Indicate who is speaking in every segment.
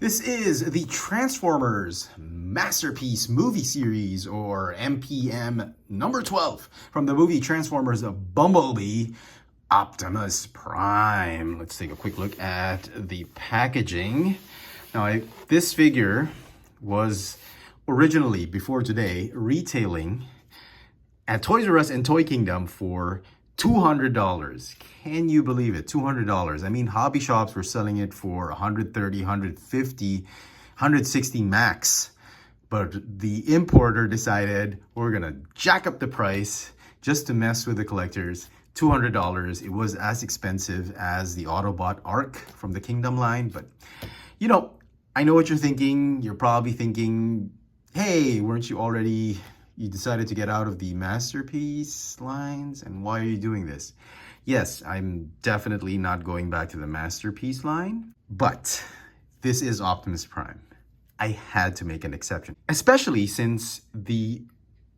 Speaker 1: This is the Transformers Masterpiece Movie Series, or MPM number 12, from the movie Transformers Bumblebee, Optimus Prime. Let's take a quick look at the packaging. Now, this figure was originally, before today, retailing at Toys R Us and Toy Kingdom for $200. Can you believe it? $200. I mean, hobby shops were selling it for $130, $150, $160 max. But the importer decided we're gonna jack up the price just to mess with the collectors. $200. It was as expensive as the Autobot Arc from the Kingdom line. But, you know, I know what you're thinking. You're probably thinking, hey, weren't you already... You decided to get out of the Masterpiece lines, and why are you doing this? Yes, I'm definitely not going back to the Masterpiece line, but this is Optimus Prime. I had to make an exception, especially since the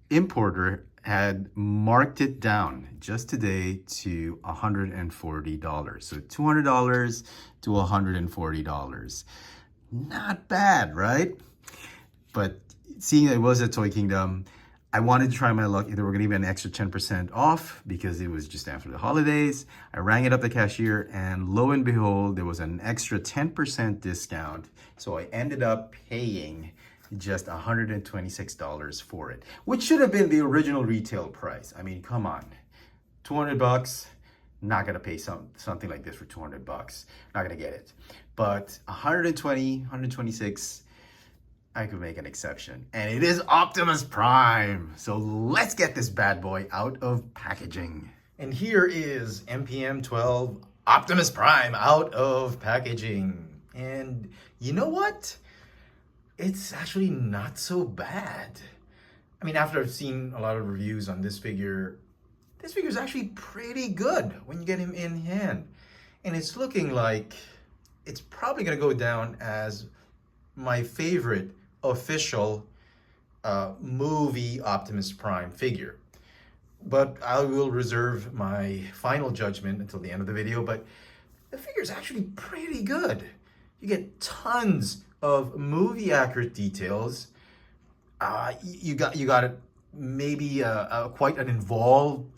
Speaker 1: importer had marked it down just today to $140. So $200 to $140. Not bad, right? But seeing it was at Toy Kingdom, I wanted to try my luck if they were going to give me an extra 10% off because it was just after the holidays. I rang it up the cashier, and lo and behold, there was an extra 10% discount. So I ended up paying just $126 for it, which should have been the original retail price. I mean, come on, $200, not going to pay something like this for $200. Not going to get it. But $120, $126, I could make an exception. And it is Optimus Prime. So let's get this bad boy out of packaging. And here is MPM 12 Optimus Prime out of packaging. And you know what? It's actually not so bad. I mean, after I've seen a lot of reviews on this figure is actually pretty good when you get him in hand. And it's looking like it's probably gonna go down as my favorite official movie Optimus Prime figure. But I will reserve my final judgment until the end of the video. But the figure is actually pretty good. You get tons of movie accurate details. You got it, maybe quite an involved,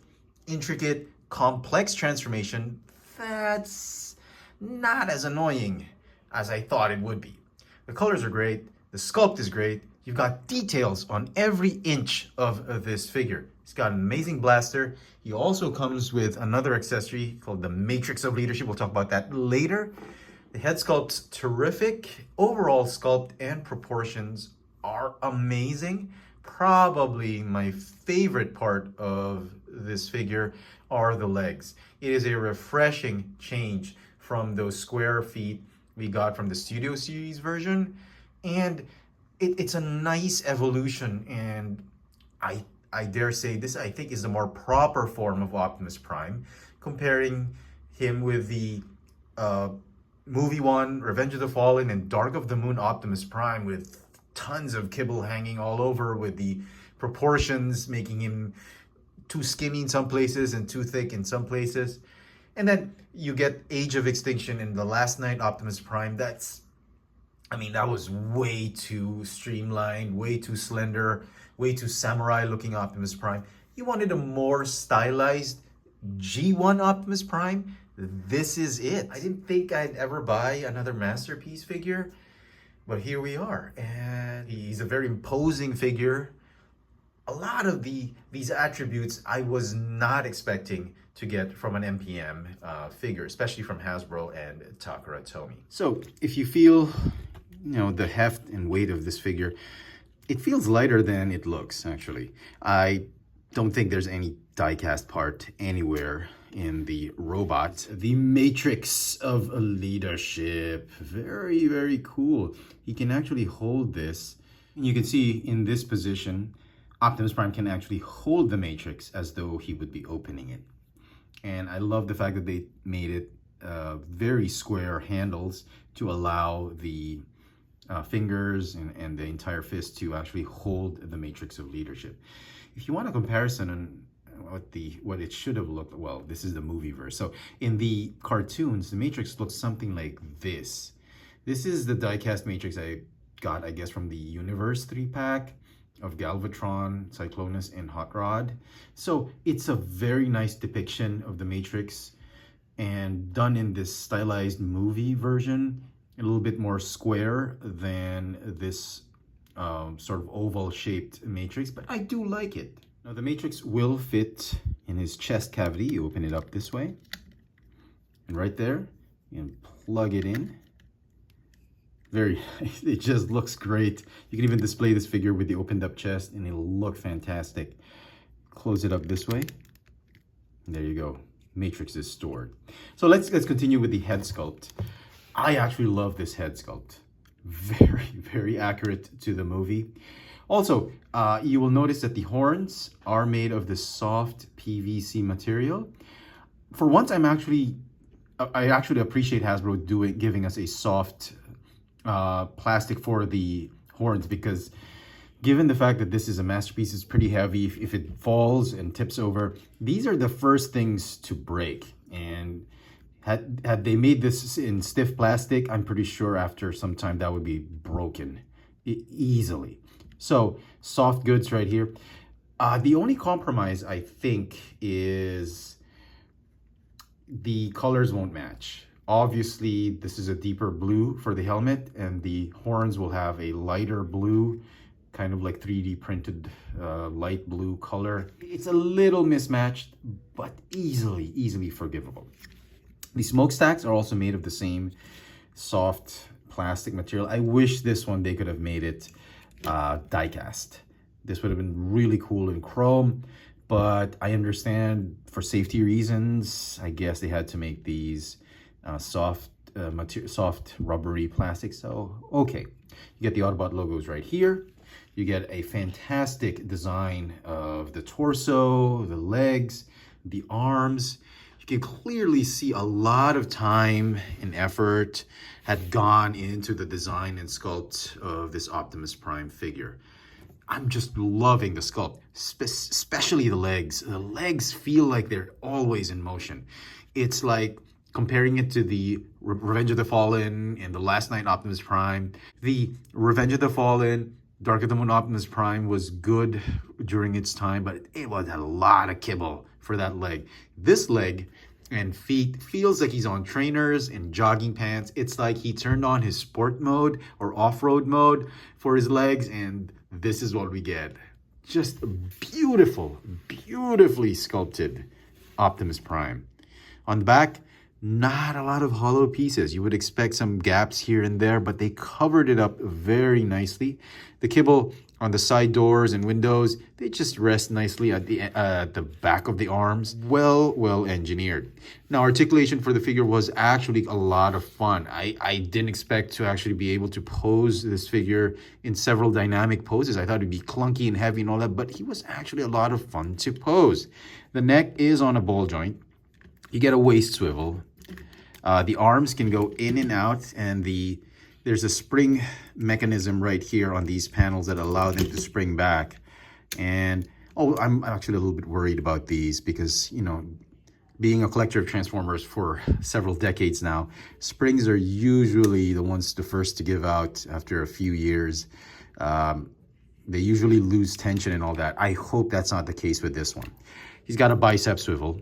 Speaker 1: intricate, complex transformation that's not as annoying as I thought it would be. The colors are great. The sculpt is great. You've got details on every inch of this figure. He's got an amazing blaster. He also comes with another accessory called the Matrix of Leadership. We'll talk about that later. The head sculpt's terrific. Overall sculpt and proportions are amazing. Probably my favorite part of this figure are the legs. It is a refreshing change from those square feet we got from the Studio Series version. And it's a nice evolution, and I dare say this, I think, is the more proper form of Optimus Prime, comparing him with the movie one, Revenge of the Fallen, and Dark of the Moon Optimus Prime, with tons of kibble hanging all over, with the proportions making him too skinny in some places and too thick in some places. And then you get Age of Extinction in the Last Night Optimus Prime. That was way too streamlined, way too slender, way too samurai-looking Optimus Prime. You wanted a more stylized G1 Optimus Prime? This is it. I didn't think I'd ever buy another Masterpiece figure, but here we are. And he's a very imposing figure. A lot of these attributes I was not expecting to get from an MPM figure, especially from Hasbro and Takara Tomy. So if you feel, the heft and weight of this figure, it feels lighter than it looks, actually. I don't think there's any die-cast part anywhere in the robot. The Matrix of Leadership. Very, very cool. He can actually hold this. And you can see in this position, Optimus Prime can actually hold the Matrix as though he would be opening it. And I love the fact that they made it very square handles to allow the fingers and the entire fist to actually hold the Matrix of Leadership. If you want a comparison on what it should have looked, well, this is the movie verse. So in the cartoons, the Matrix looks something like this. This is the diecast matrix I got, I guess, from the Universe 3-pack of Galvatron, Cyclonus, and Hot Rod. So it's a very nice depiction of the Matrix and done in this stylized movie version, a little bit more square than this sort of oval-shaped Matrix, but I do like it. Now the Matrix will fit in his chest cavity. You open it up this way, and right there, you plug it in. It just looks great. You can even display this figure with the opened up chest and it'll look fantastic. Close it up this way. And there you go. Matrix is stored. So let's continue with the head sculpt. I actually love this head sculpt. Very, very accurate to the movie. Also, you will notice that the horns are made of this soft PVC material. For once, I actually appreciate Hasbro giving us a soft plastic for the horns, because given the fact that this is a masterpiece, it's pretty heavy. If it falls and tips over, these are the first things to break. And had they made this in stiff plastic, I'm pretty sure after some time that would be broken easily. So soft goods right here. The only compromise I think is the colors won't match. Obviously, this is a deeper blue for the helmet, and the horns will have a lighter blue, kind of like 3D printed light blue color. It's a little mismatched, but easily forgivable. The smokestacks are also made of the same soft plastic material. I wish this one they could have made it die-cast. This would have been really cool in chrome, but I understand for safety reasons, I guess they had to make these soft rubbery plastic. So okay, you get the Autobot logos right here. You get a fantastic design of the torso, the legs, the arms. You can clearly see a lot of time and effort had gone into the design and sculpt of this Optimus Prime figure. I'm just loving the sculpt, especially the legs. The legs feel like they're always in motion. It's like comparing it to the Revenge of the Fallen and the Last Knight Optimus Prime. The Revenge of the Fallen, Dark of the Moon Optimus Prime was good during its time, but it had a lot of kibble for that leg. This leg and feet feels like he's on trainers and jogging pants. It's like he turned on his sport mode or off-road mode for his legs, and this is what we get. Just beautiful, beautifully sculpted Optimus Prime. On the back, not a lot of hollow pieces. You would expect some gaps here and there, but they covered it up very nicely. The kibble on the side doors and windows, they just rest nicely at the back of the arms. Well engineered. Now, articulation for the figure was actually a lot of fun. I didn't expect to actually be able to pose this figure in several dynamic poses. I thought it'd be clunky and heavy and all that, but he was actually a lot of fun to pose. The neck is on a ball joint. You get a waist swivel. The arms can go in and out, and there's a spring mechanism right here on these panels that allow them to spring back. And I'm actually a little bit worried about these because, you know, being a collector of Transformers for several decades now, springs are usually the first to give out after a few years. They usually lose tension and all that. I hope that's not the case with this one. He's got a bicep swivel.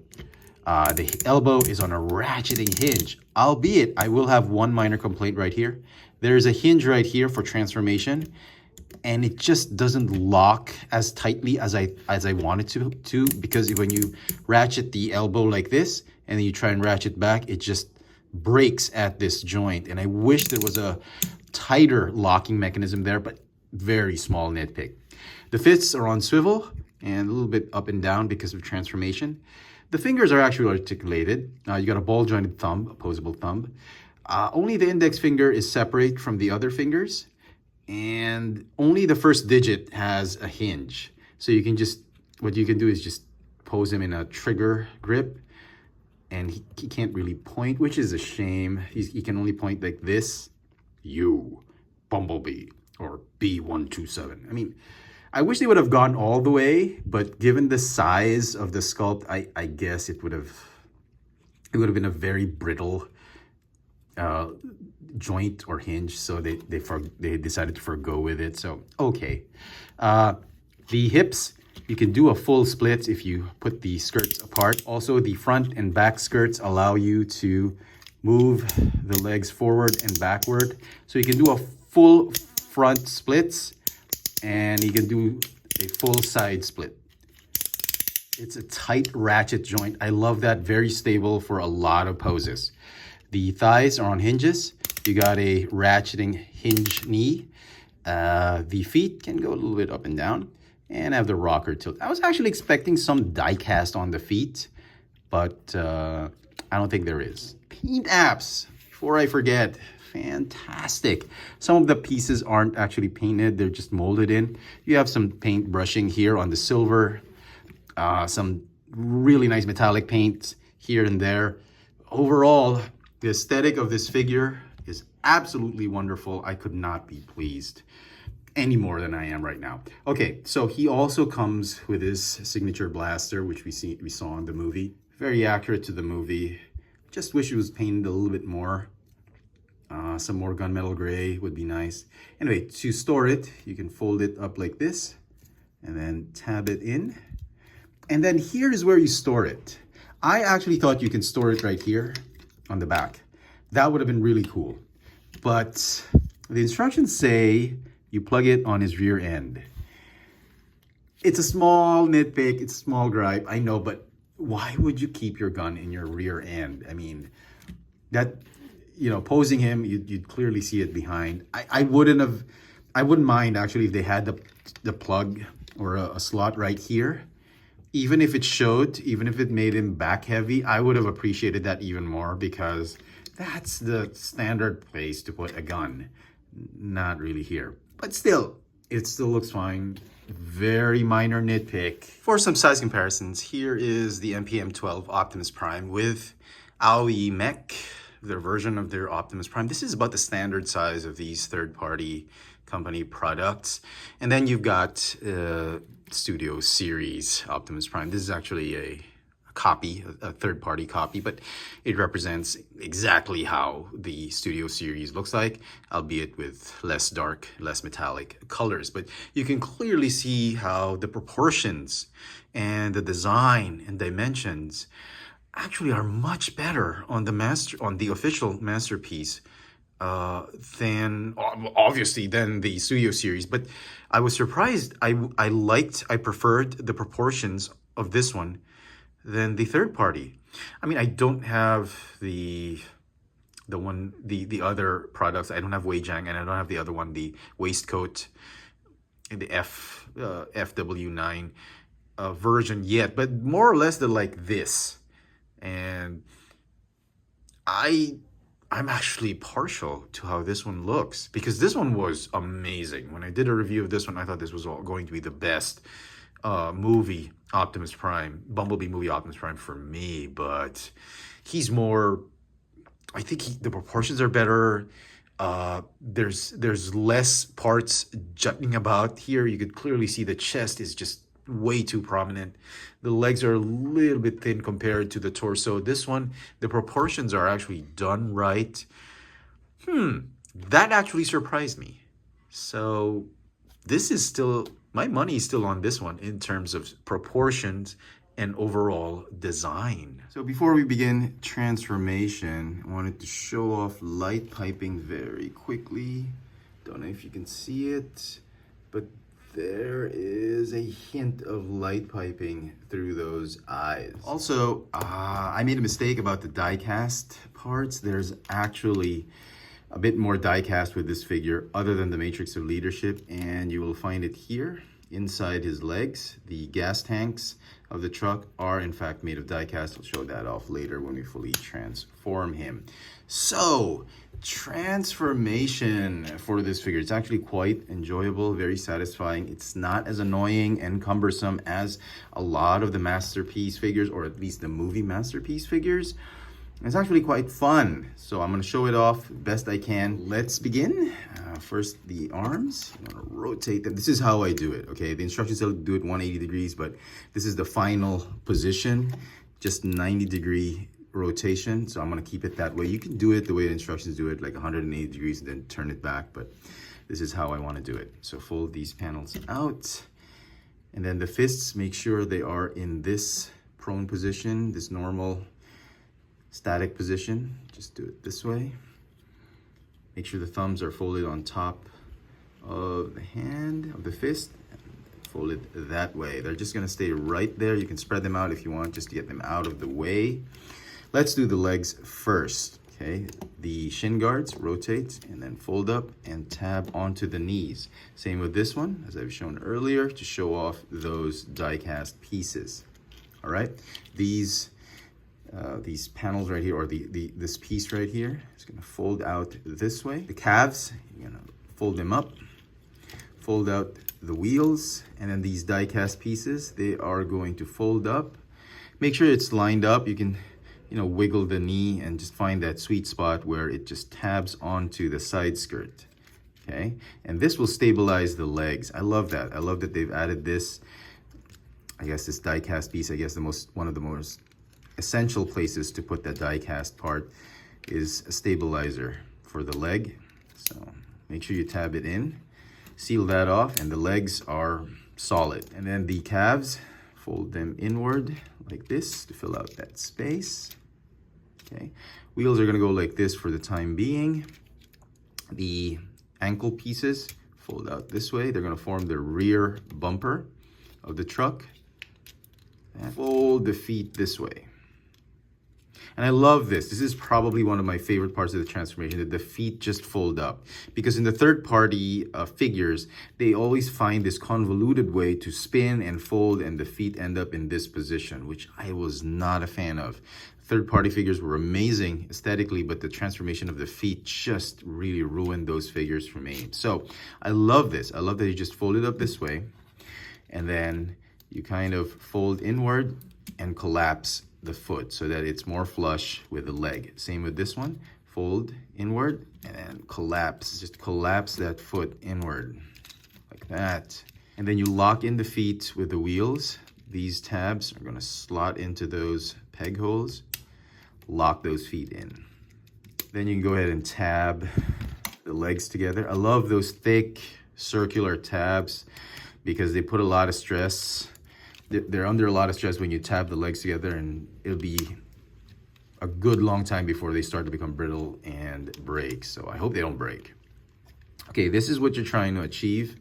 Speaker 1: The elbow is on a ratcheting hinge, albeit I will have one minor complaint right here. There's a hinge right here for transformation, and it just doesn't lock as tightly as I want it to, because when you ratchet the elbow like this, and then you try and ratchet back, it just breaks at this joint. And I wish there was a tighter locking mechanism there, but very small nitpick. The fists are on swivel and a little bit up and down because of transformation. The fingers are actually articulated. You got a ball jointed thumb, opposable thumb. Only the index finger is separate from the other fingers, and only the first digit has a hinge. So you can what you can do is just pose him in a trigger grip, and he can't really point, which is a shame. He can only point like this, Bumblebee, or B127. I mean, I wish they would have gone all the way, but given the size of the sculpt, I guess it would have been a very brittle joint or hinge, so they decided to forgo with it. So okay, the hips, you can do a full split if you put the skirts apart. Also, the front and back skirts allow you to move the legs forward and backward, so you can do a full front splits and you can do a full side split. It's a tight ratchet joint. I love that. Very stable for a lot of poses. The thighs are on hinges. You got a ratcheting hinge knee. The feet can go a little bit up and down and have the rocker tilt. I was actually expecting some die cast on the feet, but I don't think there is. Paint apps, before I forget. Fantastic. Some of the pieces aren't actually painted. They're just molded in. You have some paint brushing here on the silver. Some really nice metallic paint here and there. Overall, the aesthetic of this figure is absolutely wonderful. I could not be pleased any more than I am right now. Okay, so he also comes with his signature blaster, which we saw in the movie. Very accurate to the movie. Just wish it was painted a little bit more. Some more gunmetal gray would be nice. Anyway, to store it, you can fold it up like this and then tab it in. And then here is where you store it. I actually thought you can store it right here on the back. That would have been really cool. But the instructions say you plug it on his rear end. It's a small nitpick, it's a small gripe, I know, but why would you keep your gun in your rear end? I mean, that, you know, posing him, you'd clearly see it behind. I wouldn't mind actually if they had the plug or a slot right here. Even if it showed, even if it made him back heavy, I would have appreciated that even more, because that's the standard place to put a gun. Not really here. But still, it still looks fine. Very minor nitpick. For some size comparisons, here is the MPM-12 Optimus Prime with AOE Mech, their version of their Optimus Prime. This is about the standard size of these third-party company products. And then you've got Studio Series Optimus Prime. This is actually a copy, a third-party copy, but it represents exactly how the Studio Series looks like, albeit with less dark, less metallic colors. But you can clearly see how the proportions and the design and dimensions actually are much better on the official masterpiece than obviously than the Studio Series. But I was surprised. I preferred the proportions of this one than the third party. I mean, I don't have the other products. I don't have Weijang, and I don't have the other one, the waistcoat, the FW9 version yet. But more or less they're like this, and I'm actually partial to how this one looks, because this one was amazing. When I did a review of this one, I thought this was going to be the best movie Optimus Prime, Bumblebee movie Optimus Prime for me. But he's more, I think the proportions are better. There's less parts jutting about here. You could clearly see the chest is just way too prominent. The legs are a little bit thin compared to the torso. This one, the proportions are actually done right. That actually surprised me. So this is still, my money is still on this one in terms of proportions and overall design. So before we begin transformation, I wanted to show off light piping very quickly. Don't know if you can see it, but there is a hint of light piping through those eyes. Also, I made a mistake about the die cast parts. There's actually a bit more die cast with this figure other than the Matrix of Leadership, and you will find it here inside his legs. The gas tanks of the truck are in fact made of die cast. I'll show that off later when we fully transform him. So, transformation for this figure, it's actually quite enjoyable, very satisfying. It's not as annoying and cumbersome as a lot of the Masterpiece figures, or at least the movie Masterpiece figures. It's actually quite fun. So I'm going to show it off best I can. Let's begin. First, the arms. I'm going to rotate them. This is how I do it, okay? The instructions tell you to do it 180 degrees, but this is the final position. Just 90-degree rotation, so I'm gonna keep it that way. You can do it the way the instructions do it, like 180 degrees and then turn it back, but this is how I wanna do it. So fold these panels out, and then the fists, make sure they are in this prone position, this normal static position. Just do it this way. Make sure the thumbs are folded on top of the hand, of the fist, fold it that way. They're just gonna stay right there. You can spread them out if you want, just to get them out of the way. Let's do the legs first, okay? The shin guards, rotate and then fold up and tab onto the knees. Same with this one, as I've shown earlier, to show off those die-cast pieces. All right, these panels right here, or this piece right here, is gonna fold out this way. The calves, you're gonna fold them up, fold out the wheels, and then these die-cast pieces, they are going to fold up. Make sure it's lined up. You can, wiggle the knee and just find that sweet spot where it just tabs onto the side skirt, okay? And this will stabilize the legs. I love that. I love that they've added this, I guess this die-cast piece. I guess one of the most essential places to put that die-cast part is a stabilizer for the leg. So make sure you tab it in, seal that off, and the legs are solid. And then the calves, fold them inward like this to fill out that space. Okay, wheels are gonna go like this for the time being. The ankle pieces fold out this way. They're gonna form the rear bumper of the truck. And fold the feet this way. And I love this. This is probably one of my favorite parts of the transformation, that the feet just fold up. Because in the third-party figures, they always find this convoluted way to spin and fold, and the feet end up in this position, which I was not a fan of. Third-party figures were amazing aesthetically, but the transformation of the feet just really ruined those figures for me. So I love this. I love that you just fold it up this way, and then you kind of fold inward and collapse the foot so that it's more flush with the leg. Same with this one. Fold inward and then collapse. Just collapse that foot inward like that. And then you lock in the feet with the wheels. These tabs are gonna slot into those peg holes. Lock those feet in. Then you can go ahead and tab the legs together. I love those thick circular tabs because they put a lot of stress. They're under a lot of stress when you tab the legs together, and it'll be a good long time before they start to become brittle and break. So I hope they don't break. Okay, this is what you're trying to achieve.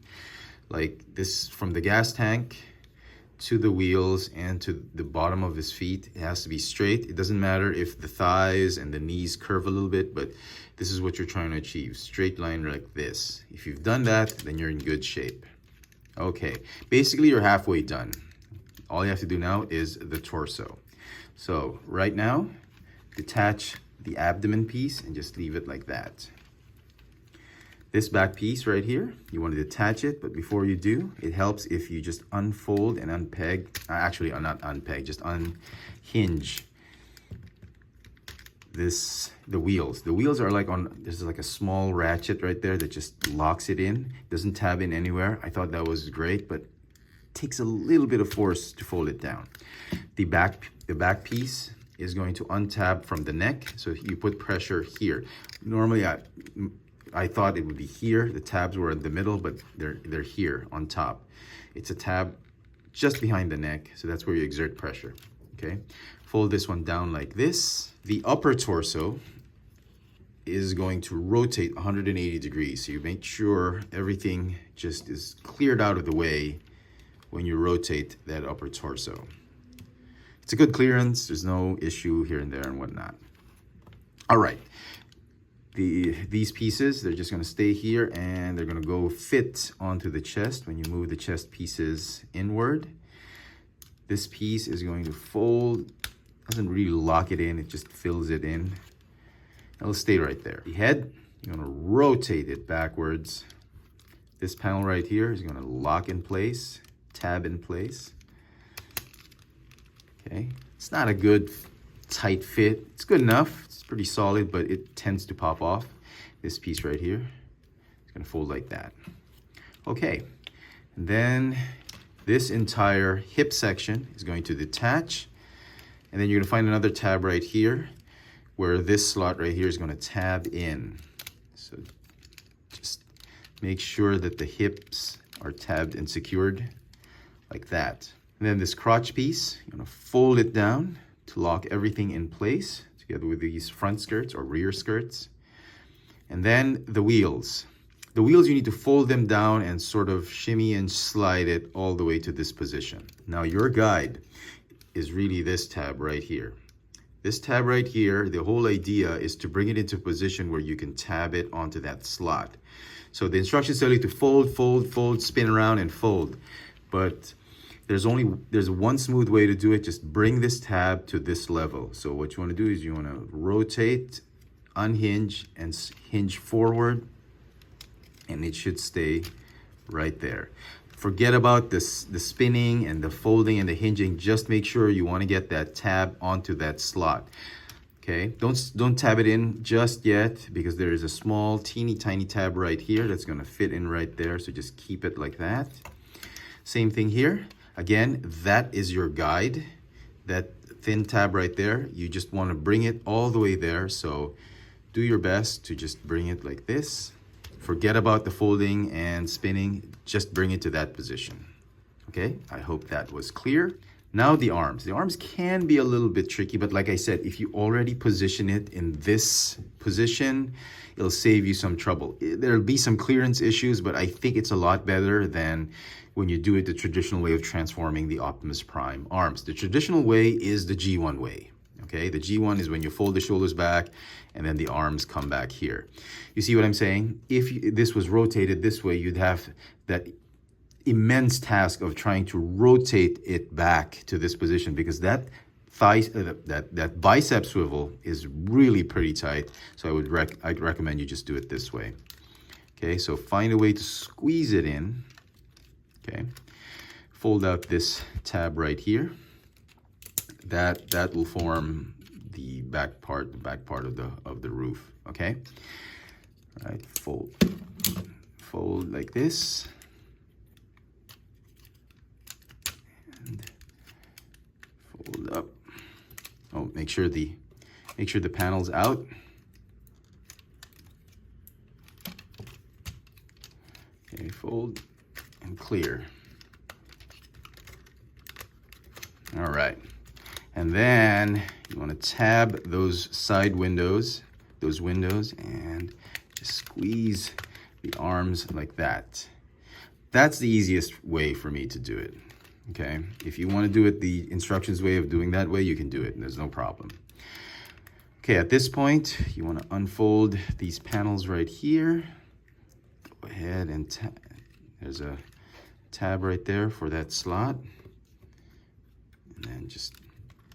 Speaker 1: Like this, from the gas tank to the wheels and to the bottom of his feet, it has to be straight. It doesn't matter if the thighs and the knees curve a little bit, but this is what you're trying to achieve. Straight line like this. If you've done that, then you're in good shape. Okay, basically you're halfway done. All you have to do now is the torso. So right now, detach the abdomen piece and just leave it like that. This back piece right here, you want to detach it, but before you do, it helps if you just unfold and unpeg, actually not unpeg, just unhinge the wheels. The wheels are like there's like a small ratchet right there that just locks it in, doesn't tab in anywhere. I thought that was great, but takes a little bit of force to fold it down. The back piece is going to untab from the neck, so you put pressure here. Normally I thought it would be here. The tabs were in the middle, but they're here on top. It's a tab just behind the neck, so that's where you exert pressure. Okay, fold this one down like this. The upper torso is going to rotate 180 degrees, so you make sure everything just is cleared out of the way when you rotate that upper torso. It's a good clearance. There's no issue here and there and whatnot. All right. These pieces, they're just gonna stay here and they're gonna go fit onto the chest when you move the chest pieces inward. This piece is going to fold, doesn't really lock it in, it just fills it in. It'll stay right there. The head, you're gonna rotate it backwards. This panel right here is gonna lock in place, tab in place. Okay, it's not a good tight fit. It's good enough. It's pretty solid, but it tends to pop off. This piece right here is gonna fold like that. Okay, and then this entire hip section is going to detach And then you're gonna find another tab right here where this slot right here is gonna tab in. So just make sure that the hips are tabbed and secured like that. And then this crotch piece, you're gonna fold it down to lock everything in place together with these front skirts or rear skirts. And then the wheels. The wheels, you need to fold them down and sort of shimmy and slide it all the way to this position. Now your guide is really this tab right here. This tab right here, the whole idea is to bring it into a position where you can tab it onto that slot. So the instructions tell you to fold, fold, fold, spin around and fold. But there's one smooth way to do it. Just bring this tab to this level. So what you want to do is you want to rotate, unhinge, and hinge forward, and it should stay right there. Forget about this, the spinning and the folding and the hinging. Just make sure you want to get that tab onto that slot. Okay, don't tab it in just yet because there is a small teeny tiny tab right here that's going to fit in right there. So just keep it like that. Same thing here. Again, that is your guide. That thin tab right there, you just want to bring it all the way there. So do your best to just bring it like this. Forget about the folding and spinning, just bring it to that position. Okay, I hope that was clear. Now the arms. The arms can be a little bit tricky, but like I said, if you already position it in this position, it'll save you some trouble. There'll be some clearance issues, but I think it's a lot better than when you do it the traditional way of transforming the Optimus Prime arms. The traditional way is the G1 way. Okay, the G1 is when you fold the shoulders back and then the arms come back here. You see what I'm saying? If this was rotated this way, you'd have that immense task of trying to rotate it back to this position because that thigh, that bicep swivel is really pretty tight. So I'd recommend you just do it this way. Okay, so find a way to squeeze it in. Okay, fold out this tab right here. That will form the back part of the roof. Okay, all right, fold like this, and fold up. Oh, make sure the panel's out. Okay, fold and clear. All right. And then you want to tab those side windows, and just squeeze the arms like that. That's the easiest way for me to do it, okay? If you want to do it the instructions way of doing that way, you can do it, and there's no problem. Okay, at this point, you want to unfold these panels right here. Go ahead and there's a tab right there for that slot. And then just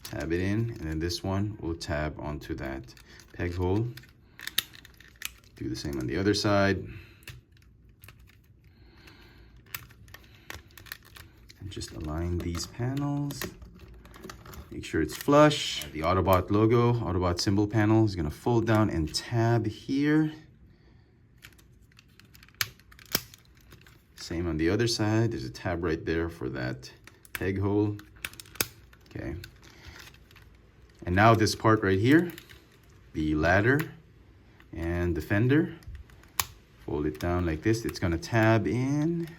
Speaker 1: tab it in, and then this one will tab onto that peg hole. Do the same on the other side. And just align these panels. Make sure it's flush. The Autobot logo, Autobot symbol panel is gonna fold down and tab here. Same on the other side. There's a tab right there for that peg hole. Okay. And now this part right here, the ladder and the fender, fold it down like this. It's gonna tab in.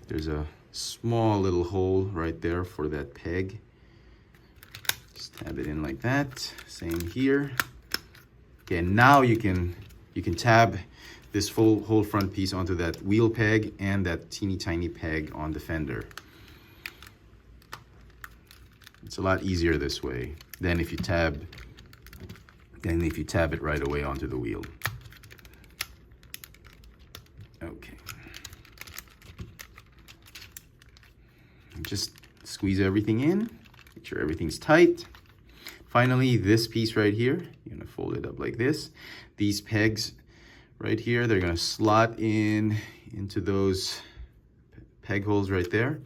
Speaker 1: There's a small little hole right there for that peg. Just tab it in like that. Same here. Okay, and now you can tab this whole front piece onto that wheel peg and that teeny tiny peg on the fender. It's a lot easier this way than if you tab it right away onto the wheel. Okay. And just squeeze everything in, make sure everything's tight. Finally, this piece right here, you're gonna fold it up like this. These pegs right here, they're gonna slot into those peg holes right there.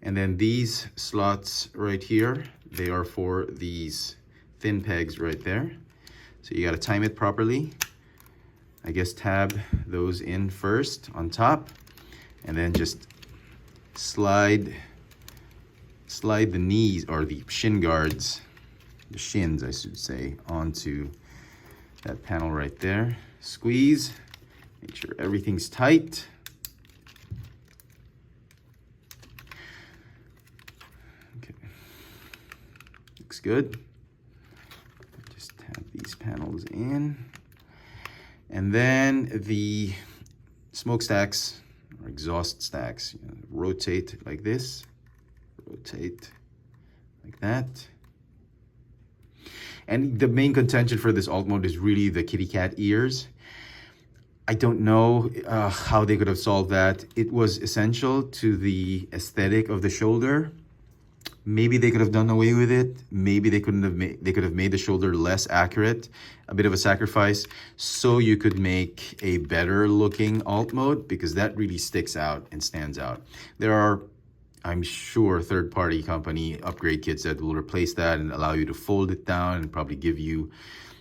Speaker 1: And then these slots right here, they are for these thin pegs right there. So you got to time it properly. I guess tab those in first on top, and then just slide slide the knees, or the shin guards, the shins I should say, onto that panel right there. Squeeze, make sure everything's tight. Okay, looks good. Just have these panels in. And then the smokestacks or exhaust stacks, rotate like this, rotate like that. And the main contention for this alt mode is really the kitty cat ears. I don't know how they could have solved that. It was essential to the aesthetic of the shoulder. Maybe they could have done away with it. Maybe they couldn't have they could have made the shoulder less accurate, a bit of a sacrifice, so you could make a better looking alt mode, because that really sticks out and stands out. There are, I'm sure, third-party company upgrade kits that will replace that and allow you to fold it down and probably give you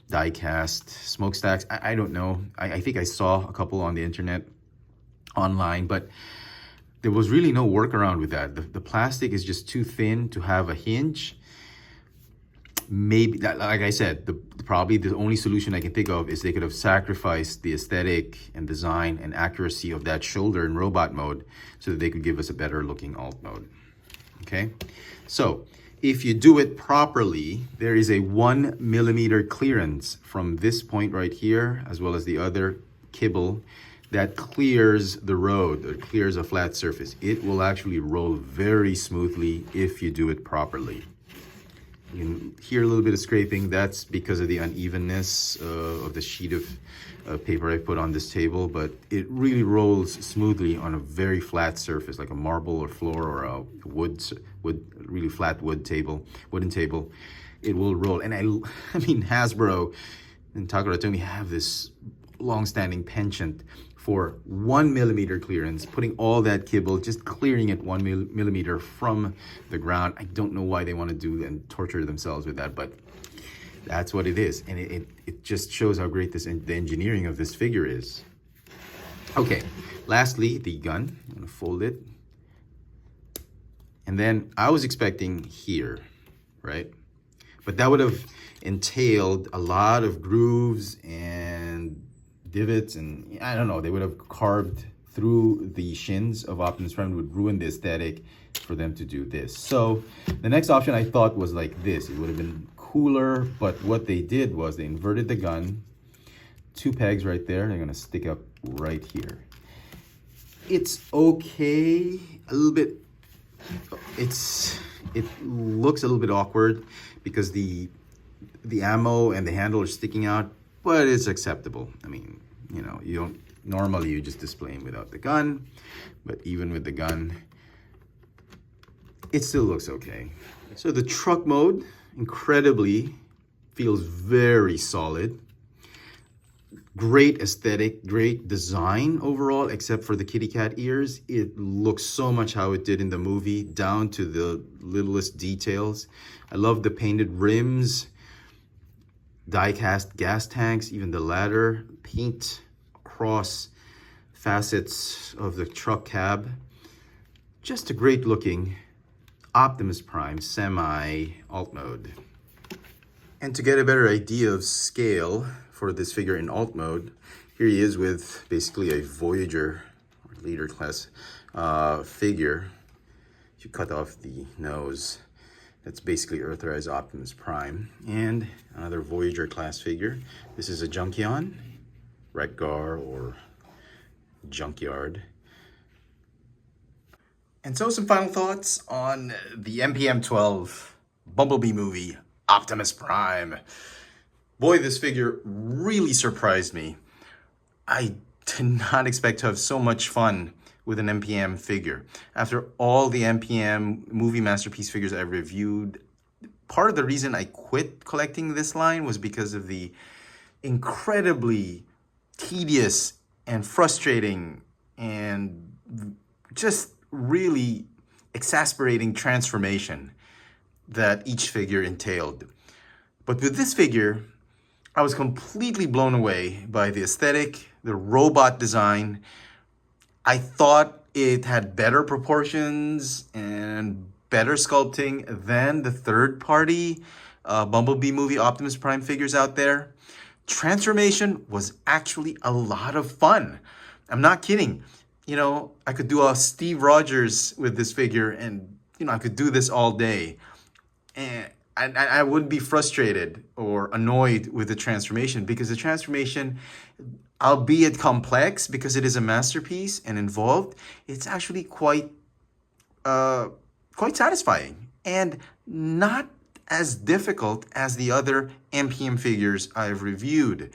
Speaker 1: die-cast smokestacks. I don't know. I think I saw a couple on the internet online, but there was really no workaround with that. The plastic is just too thin to have a hinge. Maybe, like I said, probably the only solution I can think of is they could have sacrificed the aesthetic and design and accuracy of that shoulder in robot mode so that they could give us a better looking alt mode. Okay, so if you do it properly, there is a 1 millimeter clearance from this point right here, as well as the other kibble, that clears the road, or clears a flat surface. It will actually roll very smoothly if you do it properly. You can hear a little bit of scraping. That's because of the unevenness of the sheet of paper I put on this table, but it really rolls smoothly on a very flat surface, like a marble or floor or a really flat wooden table. It will roll. And I mean, Hasbro and Takara have this long-standing penchant for 1 millimeter clearance, putting all that kibble, just clearing it 1 millimeter from the ground. I don't know why they want to do and torture themselves with that, but that's what it is. And it just shows how great the engineering of this figure is. Okay, lastly, the gun. I'm gonna fold it. And then I was expecting here, right? But that would have entailed a lot of grooves and divots, and I don't know, they would have carved through the shins of Optimus Prime. It would ruin the aesthetic for them to do this. So the next option I thought was like this. It would have been cooler, but what they did was they inverted the gun, 2 pegs right there. They're gonna stick up right here. It's okay, a little bit. It looks a little bit awkward because the ammo and the handle are sticking out, but it's acceptable. I mean, you know, normally you just display them without the gun, but even with the gun, it still looks okay. So the truck mode, incredibly, feels very solid. Great aesthetic, great design overall, except for the kitty cat ears. It looks so much how it did in the movie, down to the littlest details. I love the painted rims, die-cast gas tanks, even the ladder, paint across facets of the truck cab. Just a great looking Optimus Prime semi alt mode. And to get a better idea of scale for this figure in alt mode, here he is with basically a Voyager or leader class figure. You cut off the nose. That's basically Earthrise Optimus Prime. And another Voyager class figure. This is a Junkion, Wreck-Gar, or Junkyard. And so some final thoughts on the MPM-12 Bumblebee movie, Optimus Prime. Boy, this figure really surprised me. I did not expect to have so much fun with an MPM figure. After all the MPM movie masterpiece figures I reviewed, part of the reason I quit collecting this line was because of the incredibly tedious and frustrating and just really exasperating transformation that each figure entailed. But with this figure, I was completely blown away by the aesthetic, the robot design. I thought it had better proportions and better sculpting than the third-party Bumblebee movie Optimus Prime figures out there. Transformation was actually a lot of fun. I'm not kidding. You know, I could do a Steve Rogers with this figure, and, you know, I could do this all day. And I wouldn't be frustrated or annoyed with the transformation, because the transformation, albeit complex, because it is a masterpiece and involved, it's actually quite satisfying and not as difficult as the other MPM figures I've reviewed.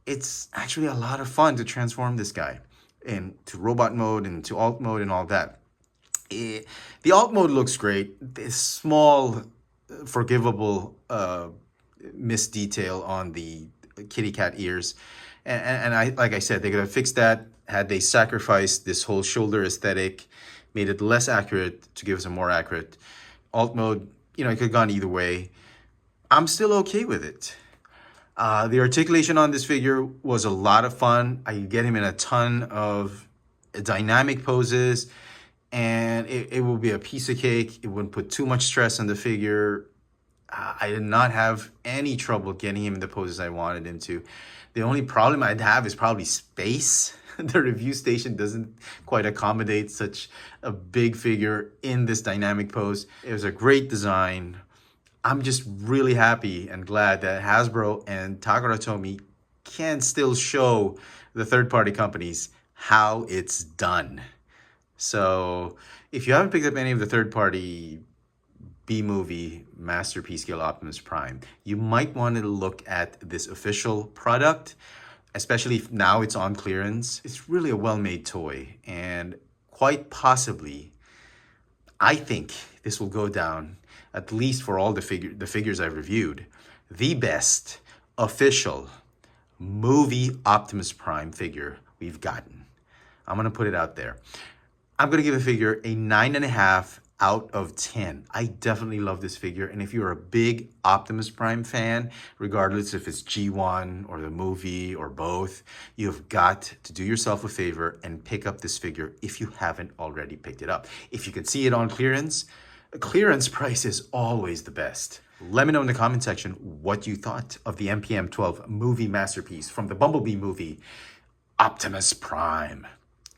Speaker 1: It's actually a lot of fun to transform this guy into robot mode and to alt mode and all that. The alt mode looks great. This small, forgivable missed detail on the kitty cat ears. And I, like I said, they could have fixed that had they sacrificed this whole shoulder aesthetic, made it less accurate to give us a more accurate alt mode. You know, it could have gone either way. I'm still okay with it. The articulation on this figure was a lot of fun. I could get him in a ton of dynamic poses, and it will be a piece of cake. It wouldn't put too much stress on the figure. I did not have any trouble getting him in the poses I wanted him to. The only problem I'd have is probably space. The review station doesn't quite accommodate such a big figure in this dynamic pose. It was a great design. I'm just really happy and glad that Hasbro and Takara Tomy can still show the third-party companies how it's done. So if you haven't picked up any of the third-party B-movie Masterpiece Scale Optimus Prime, you might want to look at this official product, especially if now it's on clearance. It's really a well-made toy, and quite possibly, I think this will go down, at least for all the figures I've reviewed, the best official movie Optimus Prime figure we've gotten. I'm going to put it out there. I'm going to give the figure a 9.5 out of 10. I definitely love this figure, and if you're a big Optimus Prime fan, regardless if it's G1 or the movie or both, you've got to do yourself a favor and pick up this figure if you haven't already picked it up. If you can see it on clearance, clearance price is always the best. Let me know in the comment section what you thought of the MPM 12 movie masterpiece from the Bumblebee movie, Optimus Prime.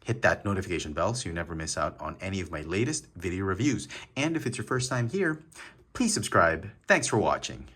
Speaker 1: Hit that notification bell so you never miss out on any of my latest video reviews. And if it's your first time here, please subscribe. Thanks for watching.